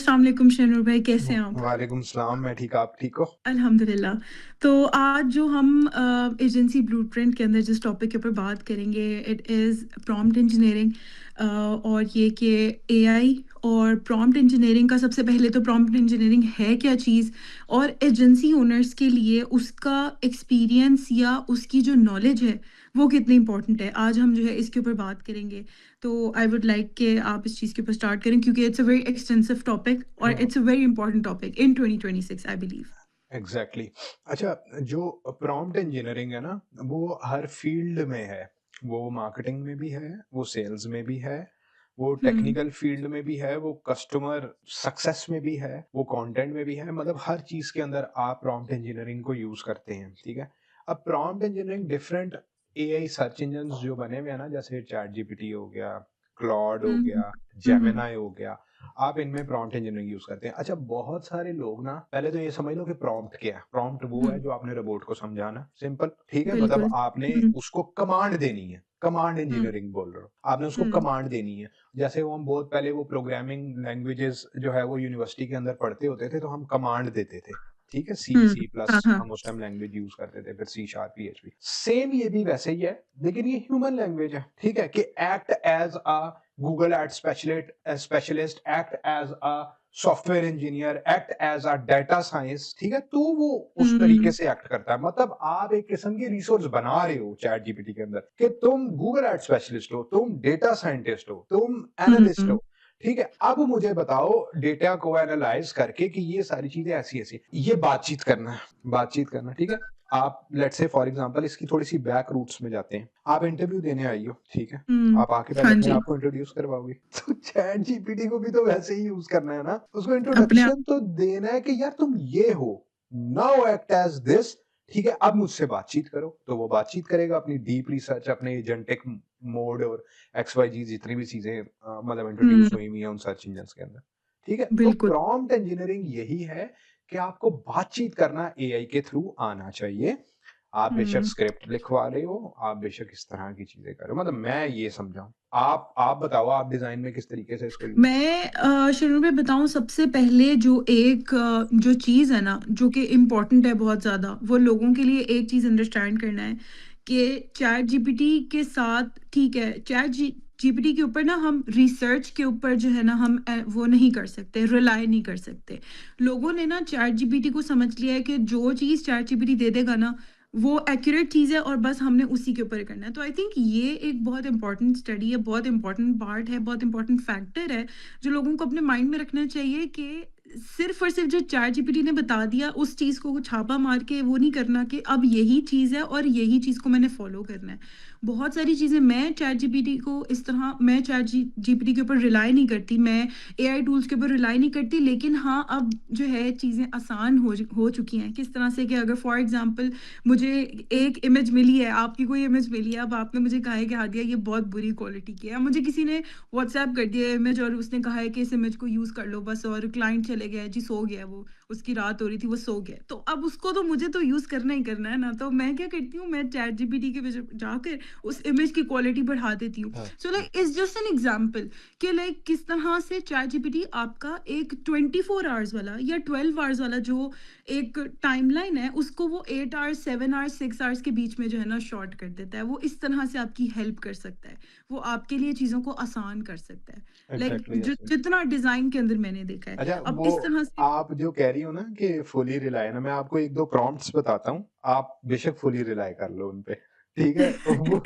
अस्सलाम वालेकुम शेनूर भाई, कैसे हैं आप? वालेकुम सलाम। मैं ठीक, आप ठीक हो? अल्हम्दुलिल्लाह। तो आज जो हम एजेंसी ब्लूप्रिंट के अंदर जिस टॉपिक के ऊपर बात करेंगे, इट इज़ प्रॉम्प्ट इंजीनियरिंग। और ये कि एआई और प्रॉम्प्ट इंजीनियरिंग का, सबसे पहले तो प्रॉम्प्ट इंजीनियरिंग है क्या चीज़, और एजेंसी ओनर्स के लिए उसका एक्सपीरियंस या उसकी जो नॉलेज है वो कितनी इंपॉर्टेंट है। आज हम जो है इसके ऊपर बात करेंगे। तो आई वुड लाइक कि आप इस चीज़ के ऊपर स्टार्ट करें, क्योंकि it's a very extensive topic और हाँ, it's a very important topic in 2026 I believe. Exactly. अच्छा, जो प्रॉम्प्ट इंजीनियरिंग है ना, वो हर फ़ील्ड में है। वो मार्केटिंग में भी है, वो सेल्स में भी है, वो हुँ, टेक्निकल फ़ील्ड में भी है, वो कस्टमर सक्सेस में भी है, वो कंटेंट में भी है। मतलब हर चीज़ के अंदर आप प्रॉम्प्ट इंजीनियरिंग को यूज़ करते हैं, ठीक है? अब prompt engineering different AI search engines जो बने हुए हैं ना, जैसे चैट जीपीटी हो गया, क्लॉड हो हुँ, गया, हुँ, हुँ, जेमिनी हो गया, आप इनमें प्रॉम्प्ट इंजीनियरिंग यूज करते हैं। अच्छा, बहुत सारे लोग ना पहले तो ये समझ लो कि प्रॉम्प्ट क्या है। प्रॉम्प्ट वो हुँ, है जो आपने रोबोट को समझाना, सिंपल, ठीक है? मतलब बिल्कुल। आपने हुँ, उसको कमांड देनी है, कमांड हुँ, इंजीनियरिंग बोल रहे हो, आपने उसको हुँ, कमांड देनी है। जैसे वो हम बहुत पहले वो प्रोग्रामिंग लैंग्वेजेस जो है वो यूनिवर्सिटी के अंदर पढ़ते होते थे, तो हम कमांड देते थे, ठीक है? सी हुँ, सी प्लस हाँ, हाँ। हम उस टाइम लैंग्वेज यूज करते थे, फिर सी शार्प पीएचपी। सेम ये भी वैसे ही है, लेकिन ये ह्यूमन लैंग्वेज है, ठीक है? कि act as a Google ad specialist, act as a software engineer, act as a data science, ठीक है? तो वो उस तरीके हुँ, से एक्ट करता है। मतलब आप एक किस्म की रिसोर्स बना रहे हो चैट जीपीटी के अंदर कि तुम गूगल एड स्पेशलिस्ट हो, तुम डेटा साइंटिस्ट हो, तुम हुँ, एनालिस्ट हुँ, हो, ठीक है? अब मुझे बताओ डेटा को एनालाइज करके कि ये सारी चीजें ऐसी ऐसी, ये बातचीत करना, ठीक है? आप लेट्स से फॉर एग्जांपल इसकी थोड़ी सी बैक रूट्स में जाते हैं। आप इंटरव्यू देने आई हो, ठीक है? हुँ, आप आके पहले हाँ अपने जी, आप को इंट्रोड्यूस करवाओगे। तो चैट जीपीटी को भी तो वैसे ही यूज करना है ना, उसको अपने आप। इंट्रोडक्शन तो देना है कि यार तुम ये हो, नाउ एक्ट एज दिस, ठीक है? अब मुझसे बातचीत करो, तो वो बातचीत करेगा, अपनी डीप रिसर्च, अपने एजेंटिक मोड और एक्स वाई जी जितनी भी चीजें मतलब हुँ, इंट्रोड्यूस हुई हुई है उन सर्च इंजन के अंदर, ठीक है? तो बिल्कुल। प्रॉम्प्ट इंजीनियरिंग यही है कि आपको बातचीत करना एआई के थ्रू आना चाहिए। आप बेशक हुँ। स्क्रिप्ट लिखवा रहे हो, आप बेशक इस तरह की चीज़ें कर रहे हो, मतलब मैं ये समझा हूँ। आप बताओ, आप डिज़ाइन में किस तरीके से इसको यूज़ करते मैं शुरू में बताऊँ, सबसे पहले जो एक जो चीज़ है ना, जो कि इम्पोर्टेंट है बहुत ज़्यादा, वो लोगों के लिए एक चीज़ अंडरस्टैंड करना है कि चैट जीपीटी के साथ, ठीक है, जीपीटी के ऊपर ना हम रिसर्च के ऊपर जो है ना हम वो नहीं कर सकते, रिलाय नहीं कर सकते। लोगों ने ना चैट जीपीटी को समझ लिया है कि जो चीज़ चैट जीपीटी दे देगा ना, वो एक्यूरेट चीज़ है और बस हमने उसी के ऊपर करना है। तो आई थिंक ये एक बहुत इंपॉर्टेंट स्टडी है, बहुत इंपॉर्टेंट पार्ट है, बहुत इंपॉर्टेंट फैक्टर है, जो लोगों को अपने माइंड में रखना चाहिए कि सिर्फ़ और सिर्फ़ जो चैट जीपीटी ने बता दिया, उस चीज़ को छापा मार के वो नहीं करना कि अब यही चीज़ है और यही चीज़ को मैंने फ़ॉलो करना है। बहुत सारी चीज़ें मैं चैट जीपीटी को इस तरह, मैं चैट जीपीटी के ऊपर रिलाय नहीं करती, मैं एआई टूल्स के ऊपर रिलाय नहीं करती, लेकिन हाँ, अब जो है चीज़ें आसान हो चुकी हैं। किस तरह से कि अगर फॉर एग्ज़ाम्पल मुझे एक इमेज मिली है, आपकी कोई इमेज मिली है, अब आपने मुझे कहा है कि हादिया ये बहुत बुरी क्वालिटी की है। अब मुझे किसी ने व्हाट्सएप कर दिया इमेज और उसने कहा है कि इस इमेज को यूज़ कर लो बस, और क्लाइंट चले गया जी, सो गया वो, उसकी रात हो रही थी, वो सो गया। तो अब उसको तो मुझे तो यूज़ करना ही करना है ना, तो मैं क्या करती हूँ, मैं चैट जीपीटी के जाकर उस इमेज की क्वालिटी बढ़ा देती हूँ। हैं? So like it's just an example कि लाइक किस तरह से चैट जीपीटी आपका एक 24 आवर्स वाला या 12 आवर्स वाला जो एक टाइमलाइन है, उसको वो 8 आवर्स, 7 आवर्स, 6 आवर्स के बीच में जो है ना शॉर्ट कर देता है। वो इस तरह से आपकी हेल्प कर सकता है। वो आपके लिए चीज़ों को आसान कर सकता है। लाइक एग्ज़ैक्टली जि ऐसे। जितना डिज़ाइन के अंदर मैंने देखा है। अच्छा, अब वो इस तरह से आप जो कह रही हो ना कि फुली रिलाय ना, मैं आपको 1-2 प्रॉम्प्ट्स बताता हूँ, आप बेशक फुली रिलाय कर लो उन पे, ठीक है? वो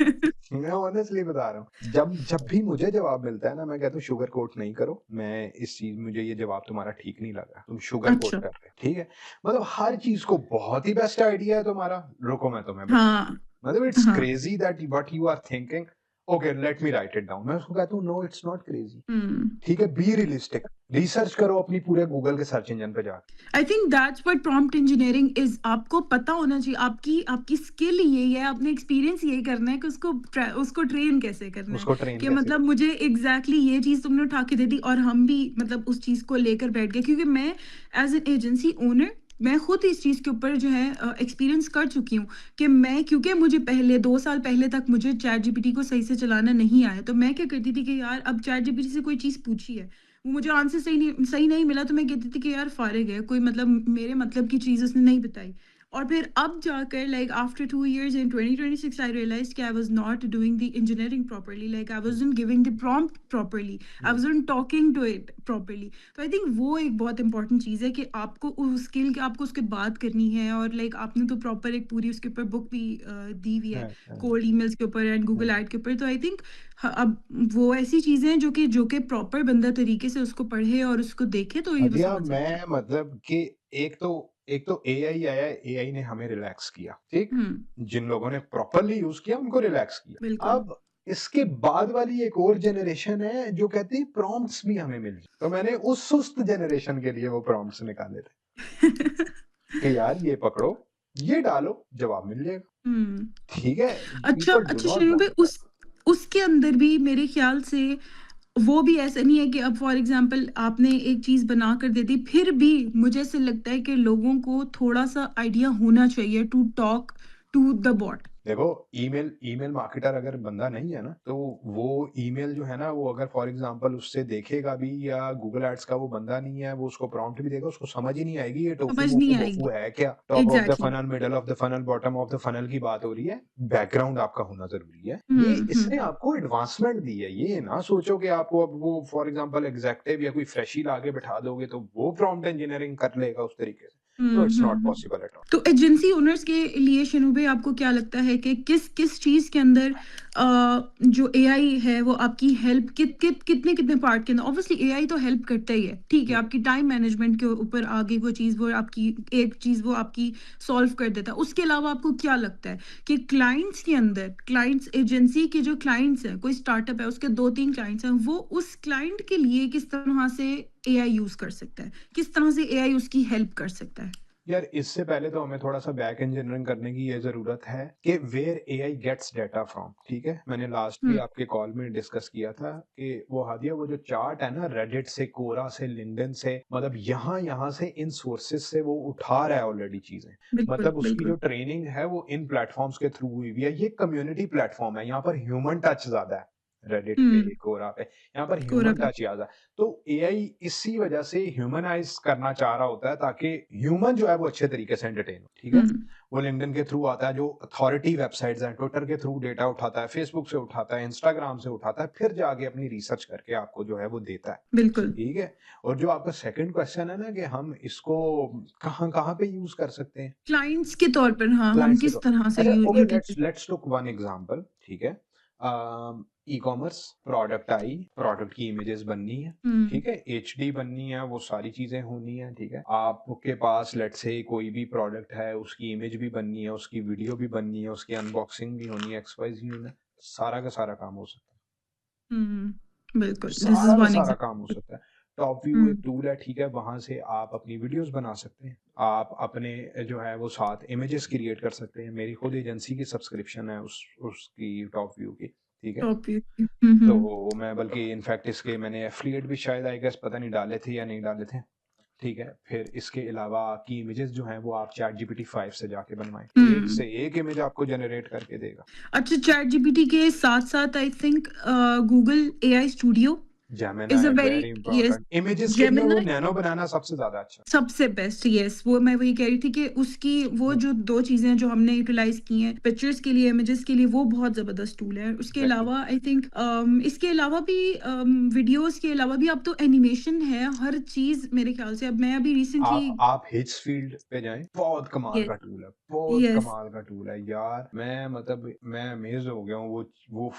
मैं ऑनेस्टली बता रहा हूँ। जब जब भी मुझे जवाब मिलता है ना, मैं कहता हूँ शुगर कोट नहीं करो, मैं इस चीज़ मुझे ये जवाब तुम्हारा ठीक नहीं लगा, तुम शुगर कोट अच्छा, कर रहे हो, ठीक है? मतलब हर चीज़ को बहुत ही बेस्ट आइडिया है तुम्हारा, रुको मैं तुम्हें बताता हूँ। हाँ, मतलब इट्स हाँ। Crazy that what you are thinking, okay let me write it down. मैं उसको कहता हूँ नो, इट्स नॉट क्रेज़ी, हुँ। ठीक है? बी रियलिस्टिक, रिसर्च करो अपनी पूरे गूगल के सर्च इंजन पे जाके। I think that's what prompt engineering is. आपको पता होना चाहिए, आपकी आपकी स्किल यही है, आपने एक्सपीरियंस यही करना है कि उसको ट्रेन कैसे करना है। उसको ट्रेन कि कैसे मतलब कर। मुझे एग्ज़ैक्टली ये चीज़ तुमने उठा के दे दी और हम भी मतलब उस चीज़ को लेकर बैठ गए, क्योंकि मैं एज़ एन एजेंसी ओनर, मैं खुद इस चीज़ के ऊपर जो है एक्सपीरियंस कर चुकी हूँ कि मैं, क्योंकि मुझे पहले 2 साल पहले तक मुझे चैट जीपीटी को सही से चलाना नहीं आया, तो मैं क्या करती थी कि यार अब चैट जीपीटी से कोई चीज़ पूछी है, वो मुझे आंसर सही नहीं मिला तो मैं कहती थी कि यार फारिग है, कोई मतलब मेरे मतलब की चीज़ उसने नहीं बताई। और फिर अब जाकर like after 2 years in 2026 I realized कि I was not doing the engineering properly, like I wasn't giving the prompt properly, I um, wasn't talking to it properly. तो आई थिंक वो एक बहुत इंपॉर्टेंट चीज़ है कि आपको उस स्किल की आपको उसके बात करनी है, और लाइक आपने तो प्रॉपर एक पूरी उसके ऊपर बुक भी दी हुई है, हाँ, हाँ, कोल्ड ईमेल्स के ऊपर एंड गूगल हाँ। ऐड के ऊपर। तो आई थिंक अब वो ऐसी चीज़ें हैं जो कि प्रॉपर बंदा तरीके से उसको पढ़े और उसको देखे तो ही वो अदिया समझ सकता है। मैं मतलब कि एक तो एक तो एआई आया, एआई ने हमें रिलैक्स किया, ठीक? हुँ, जिन लोगों ने प्रॉपर्ली यूज़ किया उनको रिलैक्स किया। बिल्कुल। अब इसके बाद वाली एक और जनरेशन है जो कहती है प्रॉम्प्ट्स भी हमें मिल जाए। तो मैंने उस सुस्त जनरेशन के लिए वो प्रॉम्प्ट्स निकाले थे कि यार ये पकड़ो, ये डालो, जवाब मिल जाएगा। हुँ। ठीक है? अच्छा पीपल डू अच्छा नॉट शैमी भाई, वांट दैट। उसके अंदर भी मेरे ख़्याल से वो भी ऐसा नहीं है कि अब फॉर एग्ज़ाम्पल आपने एक चीज़ बना कर दे दी, फिर भी मुझे ऐसा लगता है कि लोगों को थोड़ा-सा आइडिया होना चाहिए to talk to the bot. देखो ईमेल ईमेल मार्केटर अगर बंदा नहीं है ना, तो वो ईमेल जो है ना, वो अगर फॉर एग्ज़ाम्पल उससे देखेगा भी या गूगल एड्स का वो बंदा नहीं है, वो उसको प्रॉम्प्ट भी देगा, उसको समझ ही नहीं आएगी ये टोफू समझ नहीं मोफू बोफू आएगी। है क्या? Top of the exactly. Funnel, middle of the funnel, bottom of the funnel की बात हो रही है। बैकग्राउंड आपका होना ज़रूरी है। ये हुँ, इसने हुँ। आपको एडवांसमेंट दी है। ये ना सोचो कि आपको अब वो फॉर एग्ज़ाम्पल एग्ज़ेक्टिव या कोई फ्रेशी लाके बिठा दोगे तो वो प्रॉम्प्ट इंजीनियरिंग कर लेगा उस तरीके से। तो um, it's um, not um. Possible at all. तो एजेंसी ओनर्स के लिए शिनू भाई आपको क्या लगता है कि किस चीज़ के अंदर जो एआई है वो आपकी हेल्प कितने पार्ट के अंदर, ऑब्वियसली एआई तो हेल्प करता ही है, ठीक है, हुँ। आपकी टाइम मैनेजमेंट के ऊपर आगे वो चीज़, वो आपकी एक चीज़ वो आपकी सॉल्व कर देता है। उसके अलावा आपको क्या लगता है कि क्लाइंट्स के अंदर, क्लाइंट्स एजेंसी के जो क्लाइंट्स हैं, कोई स्टार्टअप है उसके 2-3 क्लाइंट्स हैं, वो उस क्लाइंट के लिए किस तरह से एआई यूज़ कर सकता है? किस तरह से एआई उसकी हेल्प कर सकता है? यार इससे पहले तो हमें थोड़ा-सा बैक इंजीनियरिंग करने की ये ज़रूरत है कि where AI gets data from, ठीक है? मैंने लास्ट भी हुँ, आपके कॉल में डिस्कस किया था कि वो हादिया वो जो चार्ट है ना, रेडिट से, कोरा से, लिंक्डइन से, मतलब यहाँ-यहाँ से इन सोर्सेज़ से वो उठा रहा है ऑलरेडी चीज़ें। बिल्कुल, मतलब उसकी जो बिल्कुल। ट्रेनिंग है वो इन प्लेटफ़ॉर्म्स के थ्रू हुई हुई है। ये कम्युनिटी प्लेटफ़ॉर्म है, यहाँ पर ह्यूमन टच ज़्यादा है। रेडिट पे, हुँ, कोरा पे, यहाँ पर कोरा ह्यूमन पे। टच ज़्यादा है। तो एआई इसी वजह से ह्यूमनाइज़ करना चाह रहा होता है ताकि ह्यूमन जो है वो अच्छे तरीके से एंटरटेन हो, ठीक है? हुँ, वो लिंक्डइन के थ्रू आता है, जो अथॉरिटी वेबसाइट्स हैं, ट्विटर के थ्रू डेटा उठाता है, फेसबुक से उठाता है, इंस्टाग्राम से उठाता है, फिर जाके अपनी रिसर्च करके आपको जो है वो देता है, बिल्कुल। ठीक है? और जो आपका सेकंड क्वेश्चन है ना कि हम इसको कहाँ-कहाँ पे यूज़ कर सकते हैं? क्लाइंट्स के तौर पर हाँ, हम क्लाइंट्स के किस तो तरह से अच्छा okay let's utilize. Let's take one example ठीक है ई-कॉमर्स प्रोडक्ट आई प्रोडक्ट की इमेजेस बननी है हुँ, ठीक है एचडी बननी है वो सारी चीजें होनी है ठीक है आपके पास लेट्स से कोई भी प्रोडक्ट है उसकी इमेज भी बननी है उसकी वीडियो भी बननी है उसकी अनबॉक्सिंग भी होनी है एक्सवाइज होना है सारा का सारा काम हो सकता हुँ, बिल्कुल, है दिस इज़ सारा का वन सारा काम हो एग्ज़ाम्पल। सकता है टॉप व्यू हुँ, एक टूल है ठीक है वहां से आप अपनी वीडियोस बना सकते हैं आप अपने जो है वो साथ इमेजेस क्रिएट कर सकते हैं मेरी खुद एजेंसी की सब्सक्रिप्शन है उसकी टॉप व्यू की ठीक है टॉप व्यू। हुँ, तो हुँ। मैं बल्कि इनफैक्ट इसके मैंने एफिलिएट भी शायद आई गेस पता नहीं डाले थे या नहीं डाले थे ठीक है फिर इसके अलावा की इमेजेस जो हैं वो आप चैट जीपीटी 5 से जाके बनवाएं एक हुँ। से एक इमेज आपको जनरेट करके देगा अच्छा, चैट जीपीटी के साथ-साथ I think Google AI studio Gemini is a है very very yes, important images के लिए वो जेमिनी नैनो बनाना सबसे ज्यादा अच्छा सबसे बेस्ट, यस, वो मैं वही कह रही थी कि उसकी वो जो 2 चीज़ें जो हमने यूटिलाइज़ की हैं, पिक्चर्स के लिए, इमेजेस के लिए, वो बहुत ज़बरदस्त टूल है। उसके एग्जैक्टली अलावा आई थिंक इसके अलावा भी वीडियोज़ के अलावा भी अब तो एनिमेशन है, हर चीज़ मेरे ख्याल से। अब मैं अभी रिसेंटली आप हिट्सफील्ड पे जाएं बहुत कमाल यस, का टूल है बहुत यस। कमाल का टूल है यार मैं मतलब मैं अमेज हो गया हूँ वो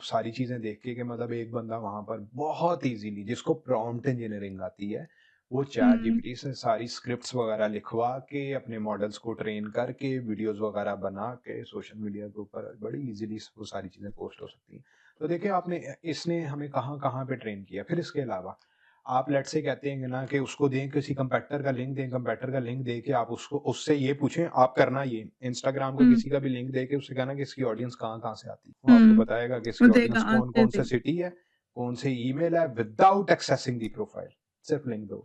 सारी चीजें देख के कि मतलब एक बंदा वहां पर बहुत इजीली जिसको प्रॉम्प्ट इंजीनियरिंग आती है वो चैट हुँ, जीपीटी से सारी स्क्रिप्ट्स वगैरह लिखवा के अपने मॉडल्स को ट्रेन करके वीडियोस वगैरह बना के सोशल मीडिया के ऊपर बड़ी इजीली वो सारी चीजें पोस्ट हो सकती हैं तो देखिए आपने इसने हमें कहाँ कहाँ पे ट्रेन किया फिर इसके अलावा आप लेट्स से कहते हैं ना कि उसको दें किसी कंपैक्टर का लिंक दें कंपैक्टर का लिंक दे के आप उसको उससे ये पूछें आप करना ये इंस्टाग्राम को हुँ, किसी का भी लिंक दे के उससे कहना कि इसकी ऑडियंस कहाँ कहाँ से आती है वो आपको हुँ। बताएगा कि वो इसकी देगा ऑडियंस कौन आंसर कौन से देगा। सिटी है कौन से ईमेल है विदाउट एक्सेसिंग दी प्रोफाइल सिर्फ लिंक दो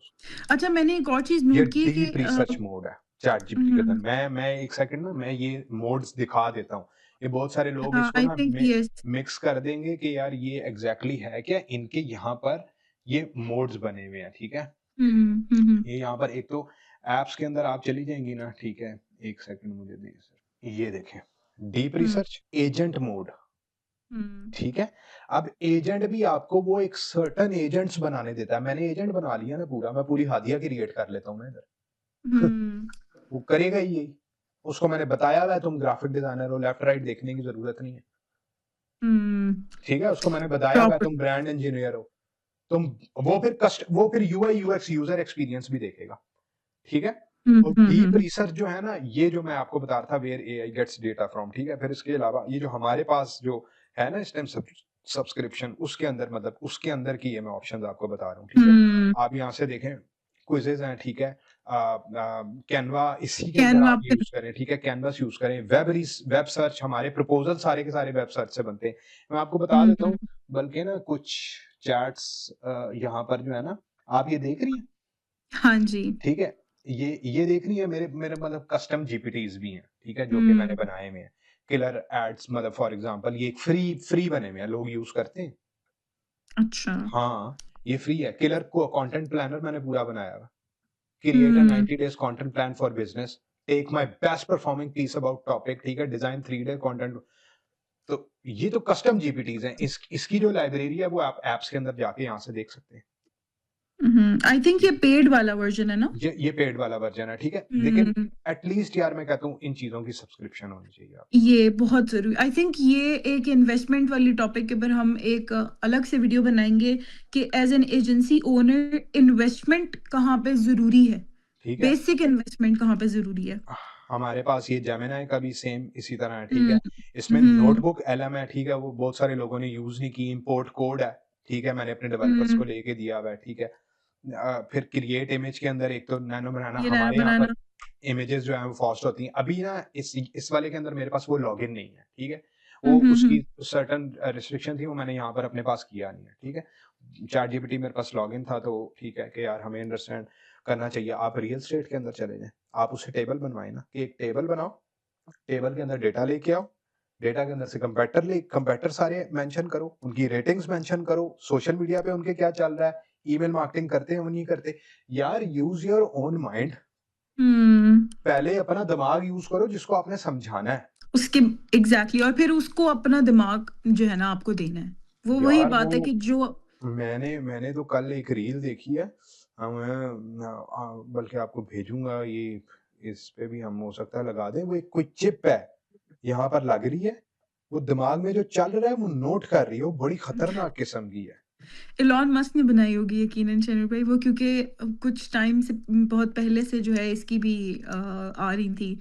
अच्छा, मैंने एक और चीज़ ये नोट की है कि डीप रिसर्च मोड है चैट जीपीटी के अंदर हुँ, मैं एक सेकंड ना मैं ये मोड्स दिखा देता हूँ ये बहुत सारे लोग हाँ, इसको आई ना थिंक यस। मिक्स कर देंगे कि यार ये एग्जैक्टली है क्या इनके यहाँ पर ये मोड्स बने हुए हैं, ठीक है? हुँ, हुँ, हुँ, ये यहाँ पर एक तो ऐप्स के अंदर आप चली जाएँगी ना, ठीक है? 1 सेकंड मुझे दें सर। ये देखें, डीप हुँ, रिसर्च, एजेंट मोड, हुँ, ठीक है? अब एजेंट भी आपको वो एक सर्टेन एजेंट्स बनाने देता है। मैंने एजेंट बना लिया ना पूरा, मैं पूरी हादिया क्रिएट कर लेता हूँ ना इधर। हुँ, वो करेगा ही यही। उसको मैंने बताया हुआ है तुम ग्राफिक डिज़ाइनर हो, लेफ्ट राइट देखने की ज़रूरत नहीं है। हुँ, ठीक है? उसको मैंने बताया हुआ है प्रॉपर तुम ब्रांड इंजीनियर हो। तुम वो फिर यूआई यूएक्स यूज़र एक्सपीरियंस भी देखेगा। ठीक है? हुँ, तो हुँ, डीप हुँ, रिसर्च जो है ना, ये जो मैं आपको बता रहा था where AI gets data from, ठीक है? फिर इसके अलावा ये जो हमारे पास जो है ना इस टाइम सब्सक्रिप्शन, उसके अंदर मतलब उसके अंदर की ये मैं ऑप्शंस आपको बता रहा हूँ, ठीक है? हुँ, आप यहाँ से देखें, क्विज़ेज़ हैं, ठीक है? कैनवा इसी के अंदर कैनवा आप पे यूज़ करें, ठीक है? कैनवास यूज़ करें, वेब सर्च हमारे प्रपोज़ल सारे के सारे वेब सर्च से बनते हैं। मैं आपको बता हुँ, देता हूँ, बल्कि ना कुछ चैट्स यहाँ पर जो है ना, आप ये देख रही हैं? हाँ जी, ठीक है? ये देख रही है मेरे मेरे मतलब कस्टम जीपीटीज़ भी हैं, ठीक है? जो कि मैंने हुँ, बनाए हुए हैं। किलर एड्स मतलब फॉर एग्ज़ाम्पल ये फ्री बने हुए हैं, लोग यूज़ करते हैं। अच्छा, हाँ, ये फ्री है। किलर को कंटेंट प्लानर मैंने पूरा बनाया हुआ है। क्रिएट अ हुँ। 90 days content plan for business, take my best performing piece about topic, ठीक है? Design 3 day content. तो ये तो कस्टम जीपीटीज़ हैं। इसकी जो लाइब्रेरी है वो आप ऐप्स के अंदर जाके यहाँ से देख सकते हैं। आई थिंक ये पेड वाला वर्ज़न है ना? ये पेड वाला वर्ज़न है, ठीक है? लेकिन हुँ, एट लीस्ट यार मैं कहता हूँ इन चीज़ों की सब्सक्रिप्शन होनी चाहिए आपको। ये बहुत ज़रूरी आई थिंक ये एक इन्वेस्टमेंट वाली टॉपिक के ऊपर हम एक अलग से वीडियो बनाएँगे कि as an agency owner investment कहाँ पे ज़रूरी है? ठीक है? बेसिक इन्वेस्टमेंट कहाँ पे ज़रूरी है? हमारे पास ये जेमिनी का भी सेम इसी तरह है, ठीक है? हुँ, इसमें हुँ, नोटबुक एलएम है, ठीक है? वो बहुत सारे लोगों ने यूज़ नहीं की, इम्पोर्ट कोड है, ठीक है? मैंने अपने डेवलपर्स हुँ, को लेके दिया हुआ है, ठीक है? फिर क्रिएट इमेज के अंदर एक तो नैनो बनाना, ये नया हमारे यहाँ बनाना पर इमेजेस जो हैं वो फास्ट होती हैं। अभी ना इस वाले के अंदर मेरे पास वो लॉगिन नहीं है, ठीक है? हुँ, वो हुँ, उसकी हुँ, सर्टेन रिस्ट्रिक्शन थी, वो मैंने यहाँ पर अपने पास किया नहीं है, ठीक है? चैटजीपीटी मेरे पास लॉगिन था तो ठीक है कि यार हमें अंडरस्टैंड करना चाहिए। आप रियल एस्टेट के अंदर चले जाएँ, आप उससे टेबल बनवाएँ ना कि एक टेबल बनाओ, टेबल के अंदर डेटा लेके आओ, डेटा के अंदर से कंपैरेटर सारे मेंशन करो, उनकी रेटिंग्स मेंशन करो, सोशल मीडिया पे उनके क्या चल रहा है, ईमेल मार्केटिंग करते हैं, वो नहीं करते। यार यूज़ योर ओन माइंड, हुँ। पहले अपना दिमाग यूज़ करो जिसको आपने समझाना है। उसके एग्ज़ैक्टली और फिर उसको अपना दिमाग जो है ना आपको देना है। वो वही यार वो बात है कि जो मैंने तो कल एक रील देखी है। बल्कि आपको भेजूँगा ये, इस पे भी हम हो सकता है लगा दें। वो एक कोई चिप है, यहाँ पर लग रही है, वो दिमाग में जो चल रहा है वो नोट कर रही है, वो बड़ी खतरनाक किस्म की है। इलॉन मस्क ने बनाई होगी यकीनन शैनू भाई वो क्योंकि कुछ टाइम से बहुत पहले से जो है इसकी भी आ रही थी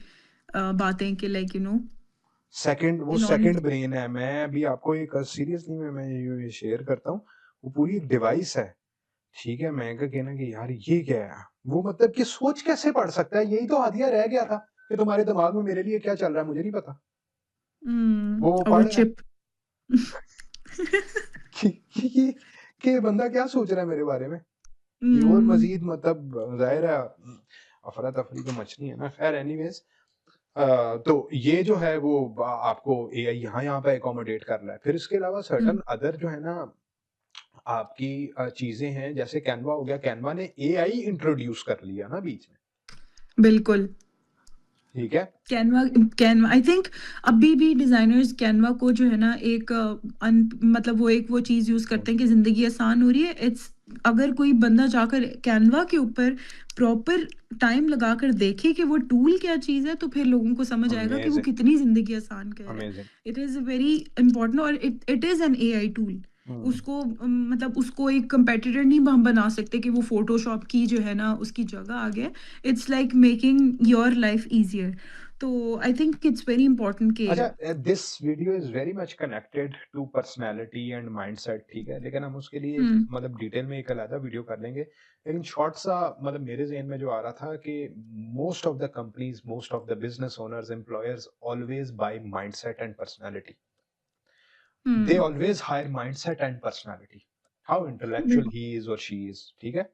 बातें कि लाइक यू नो वो इलॉन सेकंड ब्रेन है। मैं अभी आपको एक सीरियसली मैं ये शेयर करता हूँ। वो पूरी एक डिवाइस है, ठीक है? मैं क्या कहना कि यार ये क्या है? वो मतलब कि सोच कैसे पढ़ सकता है? यही तो हदिया रह गया था कि तुम्हारे दिमाग में मेरे लिए क्या चल रहा है मुझे नहीं पता। वो और वो पढ़ रहा है चिप कि कि कि बंदा क्या सोच रहा है मेरे बारे में। ये और हम्म, मज़ीद मतलब ज़ाहिर है अफ़रा-तफ़री तो मचनी है ना। ख़ैर एनीवेज़ तो ये जो है वो आपको एआई यहाँ पे अकोमोडेट कर रहा है। फिर इसके अलावा हम्म, सर्टेन अदर जो है ना आपकी चीज़ें हैं जैसे कैनवा हो गया, कैनवा ने एआई इंट्रोड्यूस कर लिया ना बीच में, बिल्कुल ठीक है? कैनवा कैनवा आई थिंक अभी भी डिजाइनर्स कैनवा को जो है ना एक मतलब वो एक वो चीज यूज हुँ, करते हैं कि जिंदगी आसान हो रही है इट्स अगर कोई बंदा जाकर कैनवा के ऊपर प्रॉपर टाइम लगाकर देखे कि वो टूल क्या चीज है तो फिर लोगों को समझ आएगा कि वो अमेज़िंग, कितनी जिंदगी आसान कर रहा है amazing. It is very important और it is an AI tool um. उसको मतलब उसको एक कंपेटिटर नहीं हम बना सकते कि वो फोटोशॉप की जो है ना उसकी जगह आ गया it's like making your life easier तो I think it's very important कि अच्छा this video is very much connected to personality and mindset, ठीक है? लेकिन हम उसके लिए हुँ, मतलब डिटेल में एक अलग वीडियो कर लेंगे। लेकिन शॉर्ट सा मतलब मेरे ज़हन में जो आ रहा था कि most of the companies, most of the business owners, employers always buy mindset and personality. They हुँ, always hire mindset and personality. How intellectual बिल्कुल, ही इज़ और शी इज़, ठीक है?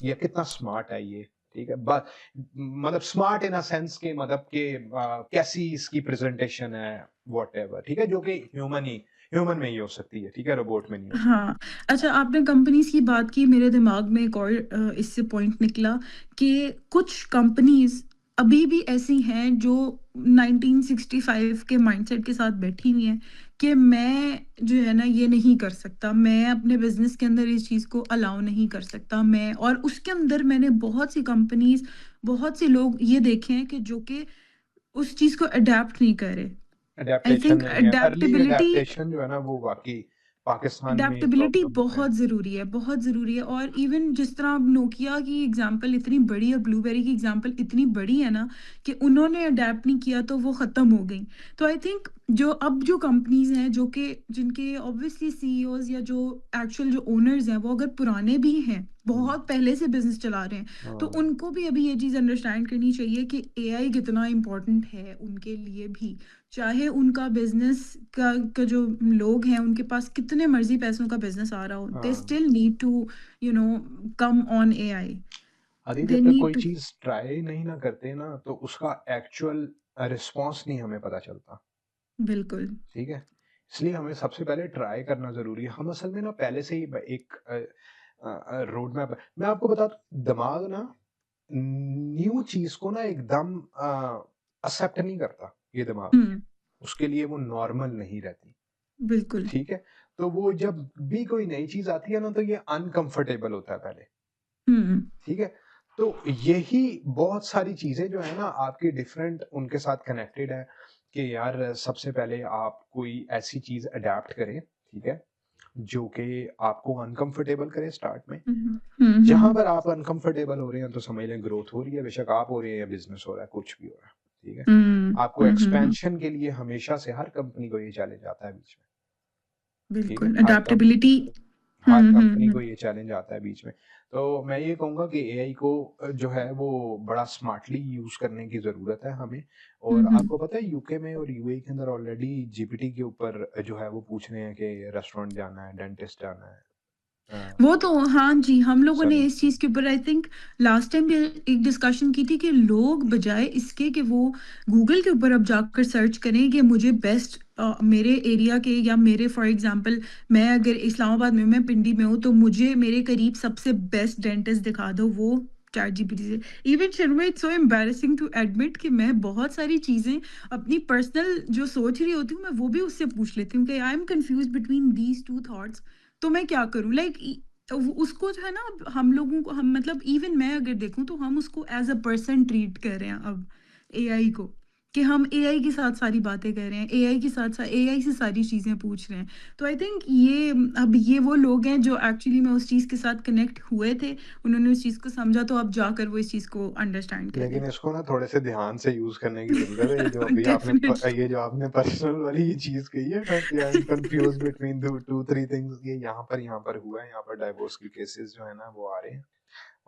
ये कितना स्मार्ट है ये, ठीक है? मतलब स्मार्ट इन अ सेंस के मतलब कि कैसी इसकी प्रेज़ेंटेशन है, व्हाटएवर, ठीक है? जो कि ह्यूमन ही ह्यूमन में ही हो सकती है, ठीक है? रोबोट में नहीं हो सकती। हाँ, अच्छा आपने कंपनीज़ की बात की, मेरे दिमाग में एक और इससे पॉइंट निकला कि कुछ कंपनीज़ अभी भी ऐसी हैं जो 1965 के माइंडसेट के साथ बैठी हुई हैं कि मैं जो है ना ये नहीं कर सकता, मैं अपने बिज़नेस के अंदर इस चीज़ को अलाउ नहीं कर सकता मैं, और उसके अंदर मैंने बहुत सी कंपनीज़, बहुत से लोग ये देखे हैं कि जो कि उस चीज़ को अडैप्ट नहीं कर रहे। आई एडेप्टेशन थिंक नहीं है, अर्ली अडैप्टेबिलिटी एडेप्टेशन जो है ना वो वाक़ई पाकिस्तान में अडैप्टेबिलिटी प्रॉब्लम है। बहुत ज़रूरी है, बहुत ज़रूरी है। और इवन जिस तरह अब नोकिया की एग्ज़ाम्पल इतनी बड़ी और ब्लूबेरी की एग्ज़ाम्पल इतनी बड़ी है ना कि उन्होंने अडैप्ट नहीं किया तो वो ख़त्म हो गई। तो आई थिंक जो अब जो कंपनीज़ हैं जो कि जिनके ऑब्वियसली सीईओज़ या जो एक्चुअल जो ओनर्स हैं वो अगर पुराने भी हैं, हुँ, बहुत पहले से बिज़नेस चला रहे हैं, तो हाँ, उनको भी अभी ये चीज़ अंडरस्टैंड करनी चाहिए कि एआई कितना इम्पोर्टेंट है उनके लिए भी। चाहे उनका बिज़नेस का जो लोग हैं उनके पास कितने मर्ज़ी पैसों का बिज़नेस आ रहा हो, दे हाँ। Still need to you know come on AI. अरे दे जब तक नीड कोई टू चीज़ ट्राई नहीं ना करते ना, तो उसका एक्चुअल रिस्पॉन्स नहीं हमें पता चलता, बिल्कुल। ठीक है? इसलिए हमें सबसे पहले ट्राई करना ज़रूरी है। हम असल में ना पहले से ही एक रोड मैप मैं आपको बता दूँ दिमाग ना न्यू चीज़ को ना एकदम एक्सेप्ट नहीं करता, ये दिमाग। हुँ, उसके लिए वो नॉर्मल नहीं रहती, बिल्कुल। ठीक है? तो वो जब भी कोई नई चीज़ आती है ना, तो ये अनकम्फर्टेबल होता है पहले, हुँ, ठीक है? तो यही बहुत सारी चीज़ें जो है ना आपके डिफरेंट उनके साथ कनेक्टेड है कि यार सबसे पहले आप कोई ऐसी चीज़ अडैप्ट करें, ठीक है? जो कि आपको अनकम्फर्टेबल करे स्टार्ट में। हुँ, हुँ, हुँ, जहाँ हुँ, पर आप अनकम्फर्टेबल हो रहे हैं तो समझ लें ग्रोथ हो रही है, बेशक आप हो रहे हैं या बिज़नेस हो रहा है, कुछ भी हो रहा है, ठीक है? हुँ, आपको हुँ, हुँ, हुँ, एक्सपेंशन के लिए हमेशा से हर कंपनी को ये चैलेंज आता है बीच में, ठीक है? बिल्कुल अडैप्टेबिलिटी। हुँ, हर हुँ, कंपनी हुँ, को ये चैलेंज आता है बीच में। तो मैं ये कहूँगा कि एआई को जो है वो बड़ा स्मार्टली यूज़ करने की ज़रूरत है हमें हुँ, और हुँ। आपको पता है यूके में और यूएई के अंदर ऑलरेडी जीपीटी के ऊपर जो है वो पूछ रहे हैं कि रेस्टोरेंट जाना है, डेंटिस्ट जाना है। वो तो हाँ जी, हम लोगों ने सर इस चीज़ के ऊपर आई थिंक लास्ट टाइम भी एक डिस्कशन की थी कि लोग बजाय इसके कि वो गूगल के ऊपर अब जाकर सर्च करें कि मुझे बेस्ट मेरे एरिया के या मेरे फॉर एग्जांपल मैं अगर इस्लामाबाद में हूँ, मैं पिंडी में हूँ, तो मुझे मेरे करीब सबसे बेस्ट डेंटिस्ट दिखा दो, वो चैट जीपीटी से। Even Sharma it's so embarrassing to admit कि मैं बहुत सारी चीज़ें अपनी पर्सनल जो सोच रही होती हूँ, मैं वो भी उससे पूछ लेती हूँ कि I am confused between these 2 thoughts, तो मैं क्या करूँ? लाइक वो उसको जो है ना अब हम लोगों को हम मतलब इवन मैं अगर देखूँ तो हम उसको एज़ अ पर्सन ट्रीट कर रहे हैं अब एआई को, कि हम एआई के साथ सारी बातें कर रहे हैं, एआई के साथ-साथ एआई से सारी चीज़ें पूछ रहे हैं। तो आई थिंक ये अब ये वो लोग हैं जो एक्चुअली में उस चीज़ के साथ कनेक्ट हुए थे, उन्होंने उस चीज़ को समझा तो अब जाकर वो इस चीज़ को अंडरस्टैंड कर रहे लेकिन हैं। इसको ना थोड़े से ध्यान से यूज़ करने की ज़रूरत है। डेफ़िनिटली। ये जो आपने पर्सनल वाली ये चीज़ कही है ना कि I am confused between 2-3 things ये यहाँ पर हुआ है, यहाँ पर डाइवोर्स के केसेज़ जो है ना वो आ रहे हैं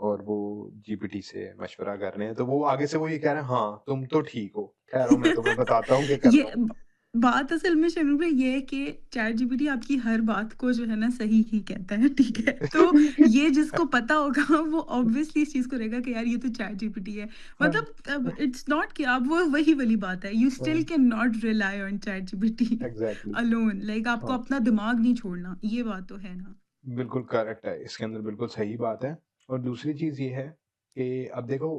और वो जीपीटी से मशवरा कर रहे हैं। तो वो आगे से वो ये कह रहे हैं हाँ, तुम तो ठीक हो। ठहरो मैं तुम्हें बताता हूँ कि ये करता हूँ। बात असल में शर्मीला भई ये है कि चैट जीपीटी आपकी हर बात को जो है ना सही ही कहता है, ठीक है? तो ये जिसको पता होगा वो ऑब्वियसली इस चीज़ को रहेगा कि यार ये तो चैट जीपीटी है। हाँ, मतलब अब इट्स नॉट कि अब वो वही वाली बात है, यू स्टिल हाँ, can not rely on chat GPT exactly alone, like आपको हाँ, अपना दिमाग नहीं छोड़ना, ये बात तो है ना। बिल्कुल करेक्ट है। इसके अंदर बिल्कुल सही बात है और दूसरी चीज़ ये है कि अब देखो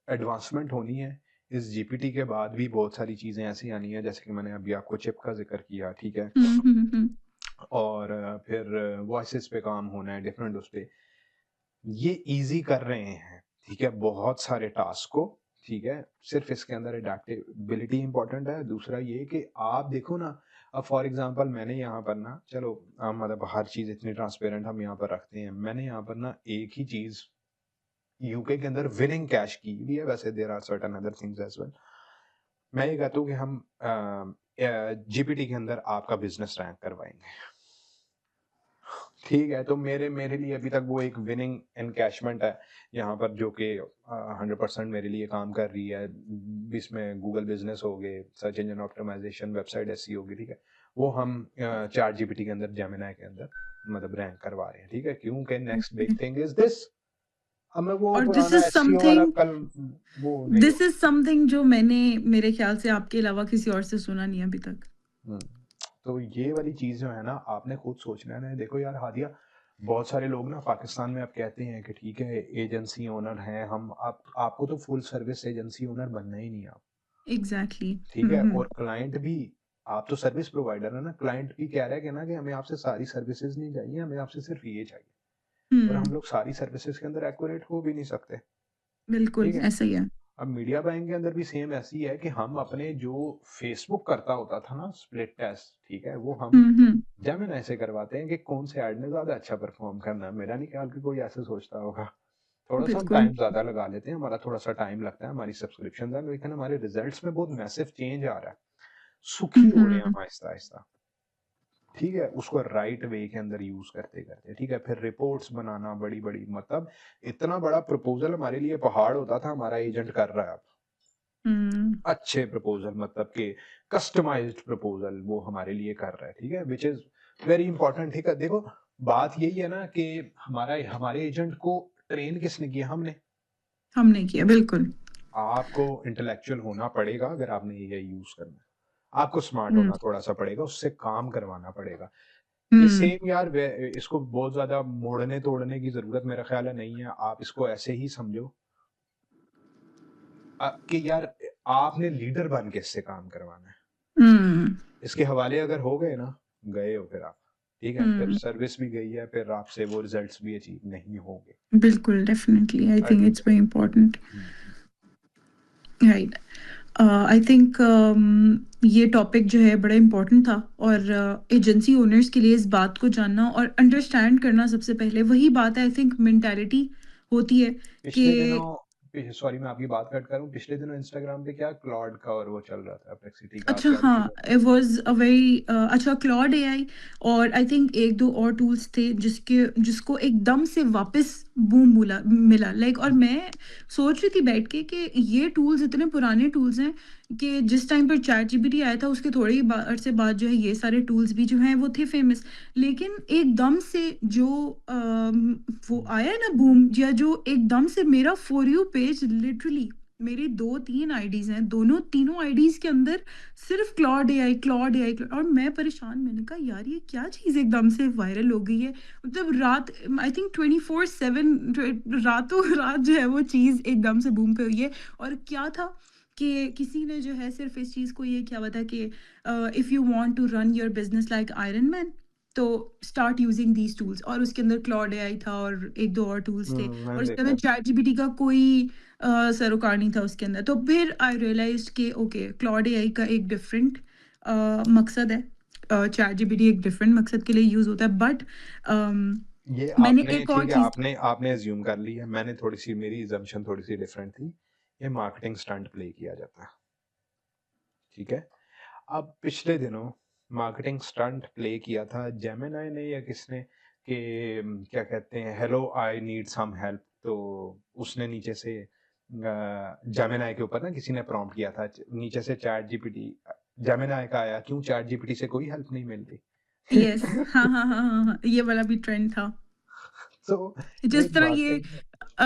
एडवांसमेंट होनी है। इस जीपीटी के बाद भी बहुत सारी चीज़ें ऐसी आनी है जैसे कि मैंने अभी आपको चिप का ज़िक्र किया, ठीक है? हुँ, हुँ, हुँ। और फिर वॉइसेस पे काम होना है डिफरेंट उस पे। ये ईज़ी कर रहे हैं, ठीक है? बहुत सारे टास्क को, ठीक है? सिर्फ़ इसके अंदर एडैप्टेबिलिटी इम्पोर्टेंट है। दूसरा ये कि आप देखो ना, अब फॉर एग्ज़ाम्पल मैंने यहाँ पर ना चलो मतलब हर चीज़ इतनी ट्रांसपेरेंट हम यहाँ पर रखते हैं। मैंने यहाँ पर ना एक ही चीज़ यूके के अंदर विनिंग कैश की हुई है, वैसे there are certain other things as well. मैं ये कहता हूँ कि हम जीपीटी के अंदर आपका बिज़नेस रैंक करवाएँगे। ठीक है, तो मेरे मेरे लिए अभी तक वो एक विनिंग एनकैशमेंट है, यहाँ पर जो कि 100% मेरे लिए काम कर रही है। इसमें गूगल बिज़नेस हो गए, search engine optimization, website SEO होगी, ठीक है? वो हम चैट जीपीटी के अंदर, जेमिनी के अंदर मतलब रैंक करवा रहे हैं, ठीक है? क्योंकि next big thing is this. अब मैं वो और पुराना एसईओ वाला कल वो नहीं दिस इज़ समथिंग जो मैंने मेरे ख्याल से आपके अलावा किसी और से सुना नहीं है अभी तक। हुँ, तो ये वाली चीज़ जो है ना, आपने खुद सोचना है ना। देखो यार हादिया, बहुत सारे लोग ना पाकिस्तान में अब कहते हैं कि ठीक है एजेंसी ओनर हैं हम, आप आपको तो फुल सर्विस एजेंसी ओनर बनना ही नहीं है आप, एग्ज़ैक्टली। ठीक है? और क्लाइंट भी, आप तो सर्विस प्रोवाइडर है ना, क्लाइंट भी कह रहा है कि ना कि हमें आपसे सारी सर्विसेज नहीं चाहिए, हमें आपसे सिर्फ ये चाहिए। और हम हुँ, लोग सारी सर्विसेज के अंदर एक्यूरेट हो भी नहीं सकते, बिल्कुल ठीक है? ऐसा ही है। अब मीडिया बाइंग के अंदर भी सेम ऐसी है कि हम अपने जो फेसबुक करता होता था ना स्प्लिट टेस्ट, ठीक है, वो हम हुँ, हुँ, जेमिनी से करवाते हैं कि कौन से ऐड ने ज्यादा अच्छा परफॉर्म करना है। मेरा नहीं ख्याल कि कोई ऐसे सोचता होगा। थोड़ा सा हम बिल्कुल। टाइम ज्यादा लगा लेते हैं, हमारा थोड़ा सा टाइम लगता है, हमारी सब्सक्रिप्शन है, लेकिन हमारे रिजल्ट्स में बहुत मैसिव चेंज आ रहा है। हुँ, सुखी हो रहे हैं हुँ, हम आहिस्ता आहिस्ता, ठीक है, उसको राइट वे के अंदर यूज करते करते, ठीक है। फिर रिपोर्ट्स बनाना बड़ी बड़ी, मतलब इतना बड़ा प्रपोजल हमारे लिए पहाड़ होता था, हमारा एजेंट कर रहा है अब हुँ, अच्छे प्रपोजल, मतलब कि कस्टमाइज्ड प्रपोजल वो हमारे लिए कर रहा है, ठीक है, विच इज वेरी इंपॉर्टेंट, ठीक है। देखो बात यही है ना कि हमारे एजेंट को ट्रेन किसने किया? हमने। हमने किया बिल्कुल। आपको इंटेलेक्चुअल होना पड़ेगा अगर आपने ये यूज करना है, आपको स्मार्ट हुँ, होना थोड़ा सा पड़ेगा, उससे काम करवाना पड़ेगा। ये हुँ, सेम यार, इसको बहुत ज्यादा मोड़ने तोड़ने की जरूरत मेरा ख्याल है नहीं है, आप इसको ऐसे ही समझो कि यार आपने लीडर बन के इससे काम करवाना है। हुँ, इसके हवाले अगर हो गए ना, गए हो फिर आप, ठीक है, फिर हुँ, सर्विस भी गई है, फिर आपसे वो रिजल्ट्स भी अचीव नहीं होंगे। बिल्कुल डेफ़िनिटली आई थिंक ठीक इट्स है। Very important. Hmm. Right. I think ये टॉपिक जो है बड़ा इम्पोर्टेंट था और एजेंसी ओनर्स के लिए इस बात को जानना और अंडरस्टैंड करना सबसे पहले वही बात है आई थिंक मेंटालिटी होती है कि पिछले दिनों, सॉरी मैं आपकी बात कट करूं, पिछले दिनों इंस्टाग्राम पे क्या क्लॉड का और वो चल रहा था, परप्लेक्सिटी का, आप अच्छा चैट हाँ, GPT. It was a very अच्छा क्लॉड एआई और आई थिंक 1-2 और टूल्स थे जिसको एकदम से वापस बूम मिला मिला लाइक और मैं सोच रही थी बैठ के कि ये टूल्स इतने पुराने टूल्स हैं कि जिस टाइम पर चैटजीपीटी आया था उसके थोड़े ही अरसे बाद जो है ये सारे टूल्स भी जो हैं वो थे फेमस। लेकिन एकदम से जो वो आया ना बूम या जो एकदम से मेरा फॉर यू पेज लिटरली मेरी 2-3 आईडीज़ हैं, दोनों तीनों आईडीज़ के अंदर सिर्फ क्लॉड एआई और मैं परेशान मैंने कहा यार ये क्या चीज़ एकदम से वायरल हो गई है मतलब रात आई थिंक 24/7 रातों रात जो है वो चीज़ एकदम से बूम पे हुई है और क्या था कि किसी ने जो है सिर्फ इस चीज़ को ये किया हुआ था कि if you want to run your business like Iron Man तो स्टार्ट यूजिंग दीज टूल्स और उसके अंदर क्लॉड एआई था और एक दो और टूल्स थे और मैंने उसके देखा अंदर है। चैट जीपीटी का कोई सरोकार नहीं था उसके अंदर। तो फिर आई रियलाइज़्ड कि ओके क्लॉड एआई का एक डिफरेंट मकसद है। चैट जीपीटी एक डिफरेंट मकसद के लिए यूज़ होता है बट ये मैंने आपने, एक और ठीक है, चीज़ आपने अज्यूम कर ली है, मैंने थोड़ी सी, मेरी assumption थोड़ी सी डिफरेंट थी। ये मार्केटिंग स्टंट प्ले किया जाता है, ठीक है। अब पिछले दिनों मार्केटिंग स्टंट प्ले किया था जेमिनी ने या किसने, कि क्या कहते हैं, hello I need some help, तो उसने नीचे से जेमिनी के ऊपर ना किसी ने प्रॉम्प्ट किया था, नीचे से चैट जीपीटी, जेमिनी का आया, क्यों चैट जीपीटी से कोई हेल्प नहीं मिल रही। यस हाँ, हाँ, हाँ, हाँ, हाँ, ये वाला भी ट्रेंड था। तो जिस एक तरह ये मार्केटिंग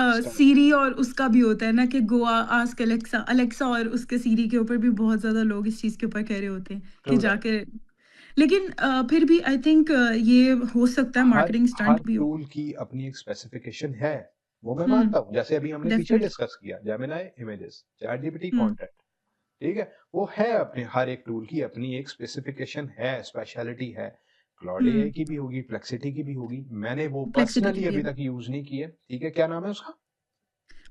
स्टंट। सीरी और उसका भी होता है ना कि गो आस्क अलेक्सा अलेक्सा और उसके सीरी के ऊपर भी बहुत ज़्यादा लोग इस चीज़ के ऊपर कह रहे होते हैं कि ट्रू दैट। जाके लेकिन फिर भी आई थिंक ये हो सकता है हर मार्केटिंग हर स्टंट भी हो। टूल की अपनी एक स्पेसिफिकेशन है, वो मैं हुँ, मानता हूँ, जैसे अभी हमने पीछे डेफिनिटली। डिस्कस किया, जेमिनी इमेजेस, चैट जीपीटी हुँ, कंटेंट, ठीक है, वो है, अपने हर एक टूल की अपनी एक स्पेसिफिकेशन है, स्पेशलिटी है। क्लाउड हुँ, एआई की भी होगी, फ्लेक्सिटी की भी होगी, मैंने वो प्लेक्सिटी की पर्सनली भी अभी है। तक यूज नहीं की है, ठीक है, क्या नाम है उसका?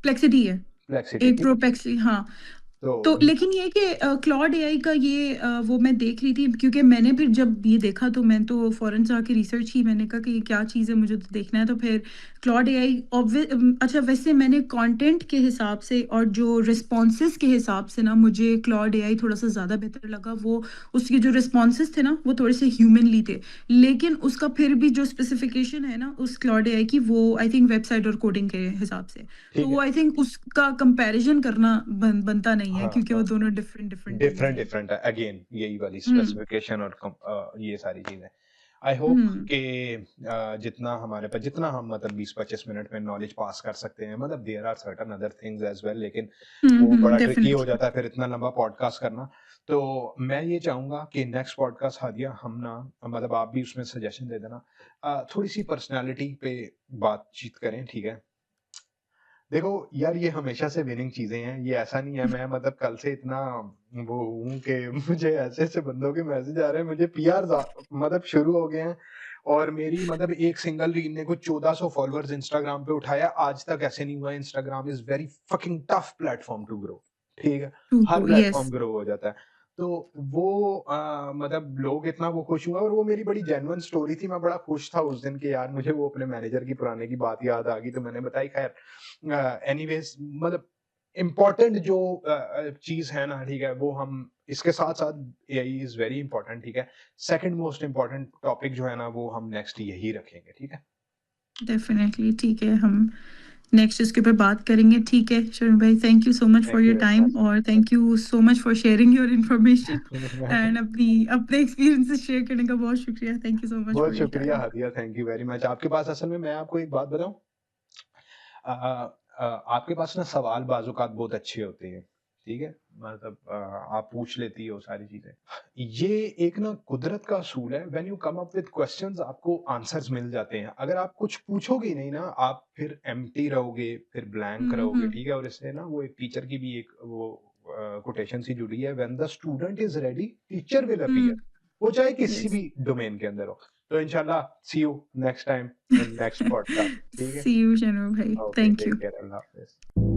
प्लेक्सिटी है। फ्लेक्सिटी, एक ठीक प्रो है। प्लेक्सी हाँ। तो तो लेकिन ये कि क्लॉड एआई का ये वो मैं देख रही थी क्योंकि मैंने फिर जब ये देखा तो मैं तो फ़ौरन से आके रिसर्च की मैंने कहा कि ये क्या चीज़ है मुझे तो देखना है तो फिर क्लॉड एआई अच्छा वैसे मैंने कंटेंट के हिसाब से और जो रिस्पॉन्सेज के हिसाब से ना मुझे क्लॉड एआई थोड़ा सा ज़्यादा बेहतर लगा वो उसके जो रिस्पॉन्सेज थे ना वो थोड़े से ह्यूमनली थे लेकिन उसका फिर भी जो स्पेसिफिकेशन है ना उस क्लॉड एआई की वो आई थिंक वेबसाइट और कोडिंग के हिसाब से तो ठीक वो है। आई थिंक उसका कंपैरिजन करना बनता नहीं है हाँ क्योंकि वो हाँ, दोनों डिफरेंट डिफरेंट चीज़ें डिफरेंट हैं। डिफरेंट है, अगेन यही वाली हुँ, स्पेसिफिकेशन और ये सारी चीजें। आई होप हुँ। कि जितना हमारे पास, जितना हम मतलब 20-25 मिनट में नॉलेज पास कर सकते हैं, मतलब there are certain other things as well, लेकिन हुँ, वो हुँ, बड़ा ट्रिकी हो डेफ़िनिटली। जाता है फिर इतना लंबा पॉडकास्ट करना। तो मैं ये चाहूँगा कि नेक्स्ट पॉडकास्ट हादिया हम ना, मतलब आप भी उसमें सजेशन दे देना, थोड़ी-सी पर्सनैलिटी पे बातचीत करें, ठीक है? देखो यार, ये हमेशा से विनिंग चीज़ें हैं, ये ऐसा नहीं है मैं मतलब कल से इतना वो हूँ कि मुझे ऐसे-ऐसे बंदों के मैसेज आ रहे हैं, मुझे पीआर मतलब शुरू हो गए हैं, और मेरी मतलब एक सिंगल रील ने कुछ 1400 फॉलोअर्स इंस्टाग्राम पे उठाया, आज तक ऐसे नहीं हुआ। Instagram is very fucking tough platform to grow, ठीक है? ट्रू, हर ट्रू, प्लेटफॉर्म येस। ग्रो हो जाता है। तो वो मतलब लोग इतना वो खुश हुए, और वो मेरी बड़ी जेन्युइन स्टोरी थी, मैं बड़ा खुश था उस दिन कि यार मुझे वो अपने मैनेजर की पुराने की बात याद आ गई, तो मैंने बताई। खैर एनीवेज़ मतलब इम्पोर्टेंट जो चीज़ है ना, ठीक है? वो हम इसके साथ-साथ एआई इज़ वेरी इम्पोर्टेंट, ठीक है? सेकंड मोस्ट इम्पोर्टेंट टॉपिक जो है ना, वो हम नेक्स्ट यही रखेंगे, ठीक है? डेफ़िनिटली, ठीक है, हम नेक्स्ट इसके ऊपर बात करेंगे, ठीक है। शरण भाई, thank you so much for thank you your very time much. और thank you so much for sharing your information and अपनी अपने एक्सपीरियंसेस शेयर करने का बहुत शुक्रिया। थैंक यू सो मच बहुत फॉर योर शुक्रिया time. Hadia, thank you very much. आपके पास असल में मैं आपको एक बात बताऊँ? आपके पास ना सवाल बाज़-औक़ात बहुत अच्छे होते हैं, ठीक है? मतलब आप पूछ लेती हो सारी चीज़ें। ये एक ना कुदरत का असूल है, when you come up with questions आपको आंसर्स मिल जाते हैं। अगर आप कुछ पूछोगे ही नहीं ना, आप फिर एम्प्टी रहोगे, फिर ब्लैंक हुँ, रहोगे, हुँ, ठीक है? और इससे ना वो एक टीचर की भी एक वो कोटेशन सी जुड़ी है, when the student is ready, teacher will appear. Um, वो चाहे किसी येस। भी डोमेन के अंदर हो। तो इंशाल्लाह see you next time in next podcast, ठीक है? सी यू शरण भाई, okay, thank take you. Care, अल्लाह हाफ़िज़।